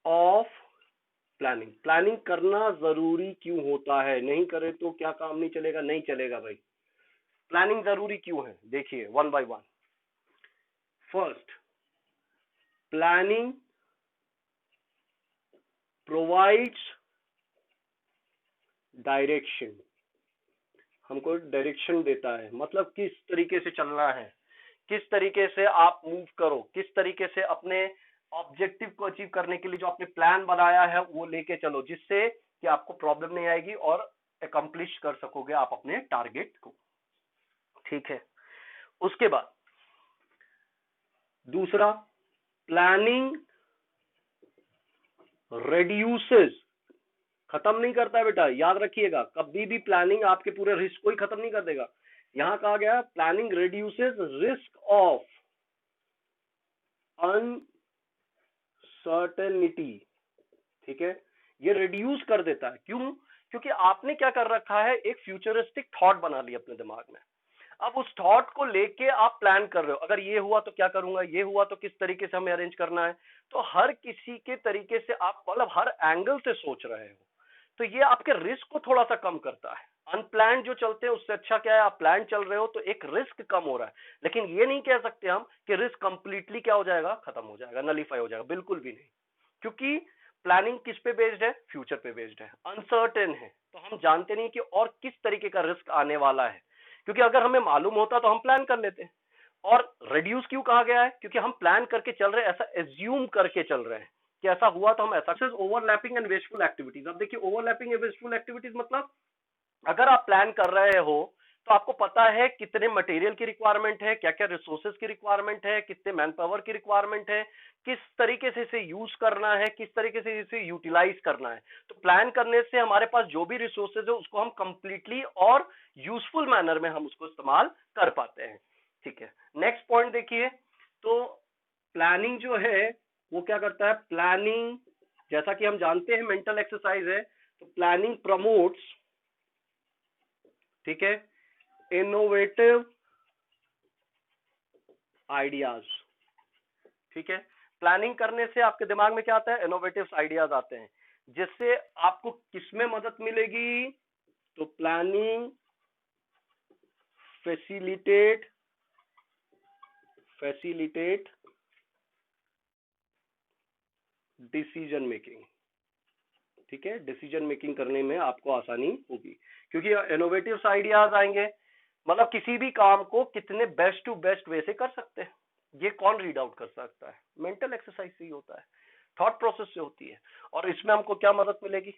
Of planning. Planning करना जरूरी क्यों होता है? नहीं करे तो क्या काम नहीं चलेगा? नहीं चलेगा भाई। प्लानिंग जरूरी क्यों है? देखिए one by one. First, planning provides direction. हमको डायरेक्शन देता है, मतलब किस तरीके से चलना है, किस तरीके से आप मूव करो, किस तरीके से अपने ऑब्जेक्टिव को अचीव करने के लिए जो आपने प्लान बनाया है वो लेके चलो, जिससे कि आपको प्रॉब्लम नहीं आएगी और अकम्प्लिश कर सकोगे आप अपने टारगेट को। ठीक है। उसके बाद दूसरा, प्लानिंग रेड्यूसेस, खत्म नहीं करता है बेटा, याद रखिएगा, कभी भी प्लानिंग आपके पूरे रिस्क को ही खत्म नहीं कर देगा। यहां कहा गया planning reduces risk of uncertainty. ठीक है, ये रिड्यूस कर देता है। क्यों? क्योंकि आपने क्या कर रखा है, एक फ्यूचरिस्टिक थॉट बना लिया अपने दिमाग में। अब उस थॉट को लेके आप प्लान कर रहे हो, अगर ये हुआ तो क्या करूंगा, ये हुआ तो किस तरीके से हमें अरेंज करना है। तो हर किसी के तरीके से आप मतलब हर एंगल से सोच रहे हो, तो ये आपके रिस्क को थोड़ा सा कम करता है। अनप्लान जो चलते हैं उससे अच्छा क्या है, आप प्लान चल रहे हो तो एक रिस्क कम हो रहा है। लेकिन ये नहीं कह सकते हम कि रिस्क कंप्लीटली क्या हो जाएगा, खत्म हो जाएगा, नलीफाई हो जाएगा, बिल्कुल भी नहीं। क्योंकि प्लानिंग किस पे बेस्ड है, फ्यूचर पे बेस्ड है, अनसर्टेन है, तो हम जानते नहीं कि और किस तरीके का रिस्क आने वाला है। क्योंकि अगर हमें मालूम होता तो हम प्लान कर लेते। और रिड्यूस क्यों कहा गया है? क्योंकि हम प्लान करके चल रहे हैं, ऐसा एज्यूम करके चल रहे हैं कि ऐसा हुआ तो हम ऐसा। Overlapping and wasteful activities. अब देखिए, ओवरलैपिंग एंड वेस्टफुल एक्टिविटीज मतलब अगर आप प्लान कर रहे हो तो आपको पता है कितने मटेरियल की रिक्वायरमेंट है, क्या क्या रिसोर्सेज की रिक्वायरमेंट है, कितने मैन पावर की रिक्वायरमेंट है, किस तरीके से इसे यूज करना है, किस तरीके से इसे यूटिलाइज करना है। तो प्लान करने से हमारे पास जो भी रिसोर्सेज है उसको हम कंप्लीटली और यूजफुल मैनर में हम उसको इस्तेमाल कर पाते हैं। ठीक है, नेक्स्ट पॉइंट देखिए। तो प्लानिंग जो है वो क्या करता है, प्लानिंग जैसा कि हम जानते हैं मेंटल एक्सरसाइज है, तो प्लानिंग प्रमोट्स, ठीक है, इनोवेटिव आइडियाज। ठीक है, प्लानिंग करने से आपके दिमाग में क्या आता है, इनोवेटिव आइडियाज आते हैं, जिससे आपको किसमें मदद मिलेगी, तो प्लानिंग फैसिलिटेट डिसीजन मेकिंग। ठीक है, डिसीजन मेकिंग करने में आपको आसानी होगी, क्योंकि इनोवेटिव आइडियाज आएंगे, मतलब किसी भी काम को कितने बेस्ट टू बेस्ट वे से कर सकते हैं, ये कौन रीड आउट कर सकता है, मेंटल एक्सरसाइज से ही होता है, थॉट प्रोसेस से होती है। और इसमें हमको क्या मदद मिलेगी,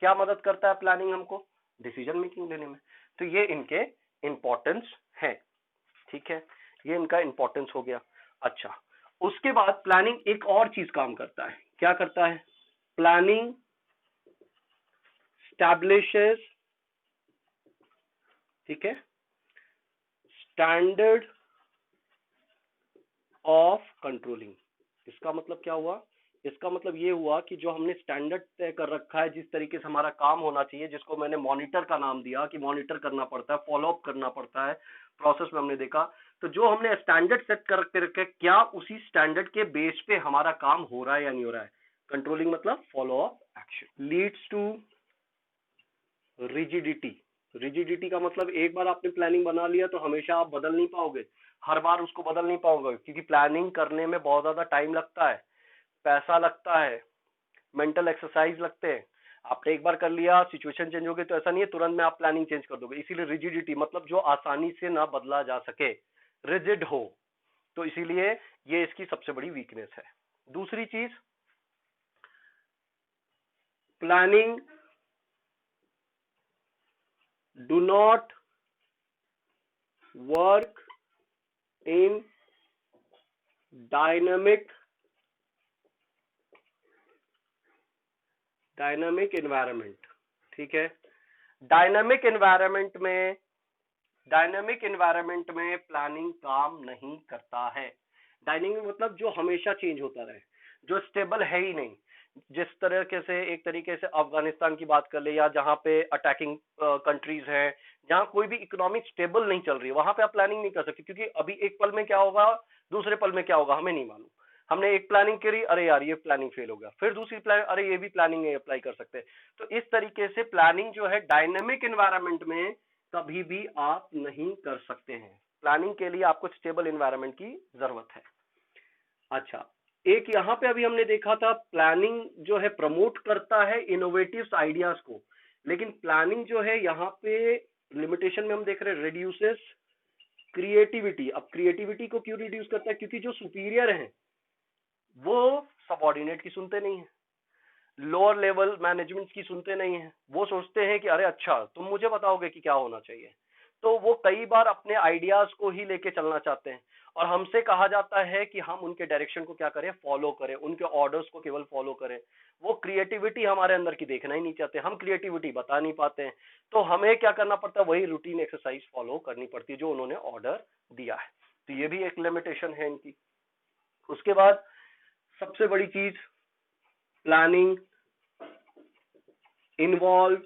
क्या मदद करता है प्लानिंग हमको, डिसीजन मेकिंग लेने में। तो ये इनके इंपॉर्टेंस है। ठीक है, ये इनका इंपॉर्टेंस हो गया। अच्छा, उसके बाद प्लानिंग एक और चीज काम करता है, क्या करता है, प्लानिंग स्टैब्लिशेस, ठीक है, स्टैंडर्ड ऑफ कंट्रोलिंग। इसका मतलब क्या हुआ, इसका मतलब ये हुआ कि जो हमने स्टैंडर्ड तय कर रखा है, जिस तरीके से हमारा काम होना चाहिए, जिसको मैंने मॉनिटर का नाम दिया कि मॉनिटर करना पड़ता है, फॉलो अप करना पड़ता है, प्रोसेस में हमने देखा। तो जो हमने स्टैंडर्ड सेट कर रखे, क्या उसी स्टैंडर्ड के बेस पे हमारा काम हो रहा है या नहीं हो रहा है। कंट्रोलिंग मतलब follow up action. Leads to rigidity. Rigidity का मतलब एक बार आपने प्लानिंग बना लिया तो हमेशा आप बदल नहीं पाओगे, हर बार उसको बदल नहीं पाओगे, क्योंकि प्लानिंग करने में बहुत ज्यादा टाइम लगता है, पैसा लगता है, मेंटल एक्सरसाइज लगते हैं। आपने एक बार कर लिया, सिचुएशन चेंज हो गई तो ऐसा नहीं है तुरंत में आप प्लानिंग चेंज कर दोगे। इसीलिए रिजिडिटी मतलब जो आसानी से ना बदला जा सके, रिजिड हो, तो इसीलिए ये इसकी सबसे बड़ी वीकनेस है। दूसरी चीज, planning do not work in dynamic environment. ठीक है, डायनामिक एनवायरनमेंट में प्लानिंग काम नहीं करता है। डायनामिक मतलब जो हमेशा चेंज होता रहे, जो स्टेबल है ही नहीं। जिस तरीके से एक तरीके से अफगानिस्तान की बात कर ले, या जहां पे अटैकिंग कंट्रीज हैं, जहां कोई भी इकोनॉमिक स्टेबल नहीं चल रही है, वहां पे आप प्लानिंग नहीं कर सकते, क्योंकि अभी एक पल में क्या होगा, दूसरे पल में क्या होगा हमें नहीं मालूम। हमने एक प्लानिंग करी, अरे यार ये प्लानिंग फेल हो गया, फिर दूसरी प्लानिंग, अरे ये भी प्लानिंग है, अप्लाई कर सकते हैं। तो इस तरीके से प्लानिंग जो है डायनेमिक एनवायरनमेंट में कभी भी आप नहीं कर सकते हैं। प्लानिंग के लिए आपको स्टेबल एनवायरनमेंट की जरूरत है। अच्छा, एक यहां पे अभी हमने देखा था, प्लानिंग जो है प्रमोट करता है इनोवेटिव आइडियाज को, लेकिन प्लानिंग जो है यहाँ पे लिमिटेशन में हम देख रहे हैं रिड्यूसेस क्रिएटिविटी। अब क्रिएटिविटी को क्यों रिड्यूस करता है? क्योंकि जो सुपीरियर हैं वो सबऑर्डिनेट की सुनते नहीं है, लोअर लेवल मैनेजमेंट की सुनते नहीं है, वो सोचते हैं कि अरे अच्छा तुम मुझे बताओगे कि क्या होना चाहिए। तो वो कई बार अपने आइडियाज को ही लेके चलना चाहते हैं, और हमसे कहा जाता है कि हम उनके डायरेक्शन को क्या करें, फॉलो करें, उनके ऑर्डर्स को केवल फॉलो करें। वो क्रिएटिविटी हमारे अंदर की देखना ही नहीं चाहते, हम क्रिएटिविटी बता नहीं पाते हैं। तो हमें क्या करना पड़ता है, वही रूटीन एक्सरसाइज फॉलो करनी पड़ती है जो उन्होंने ऑर्डर दिया है। तो ये भी एक लिमिटेशन है इनकी। उसके बाद सबसे बड़ी चीज, प्लानिंग इन्वॉल्व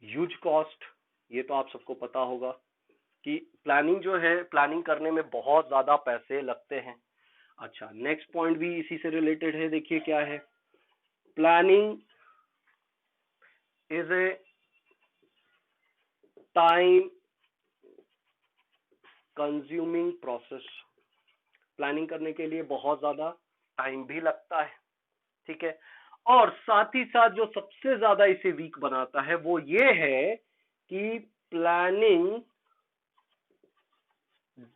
ह्यूज कॉस्ट। ये तो आप सबको पता होगा कि प्लानिंग जो है, प्लानिंग करने में बहुत ज्यादा पैसे लगते हैं। अच्छा, नेक्स्ट पॉइंट भी इसी से रिलेटेड है, देखिए क्या है। Planning is a time consuming process. Planning करने के लिए बहुत ज्यादा टाइम भी लगता है, ठीक है। और साथ ही साथ जो सबसे ज्यादा इसे वीक बनाता है वो ये है कि planning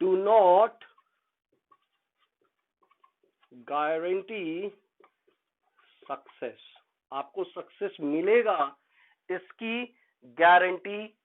do not guarantee success. आपको सक्सेस मिलेगा इसकी गारंटी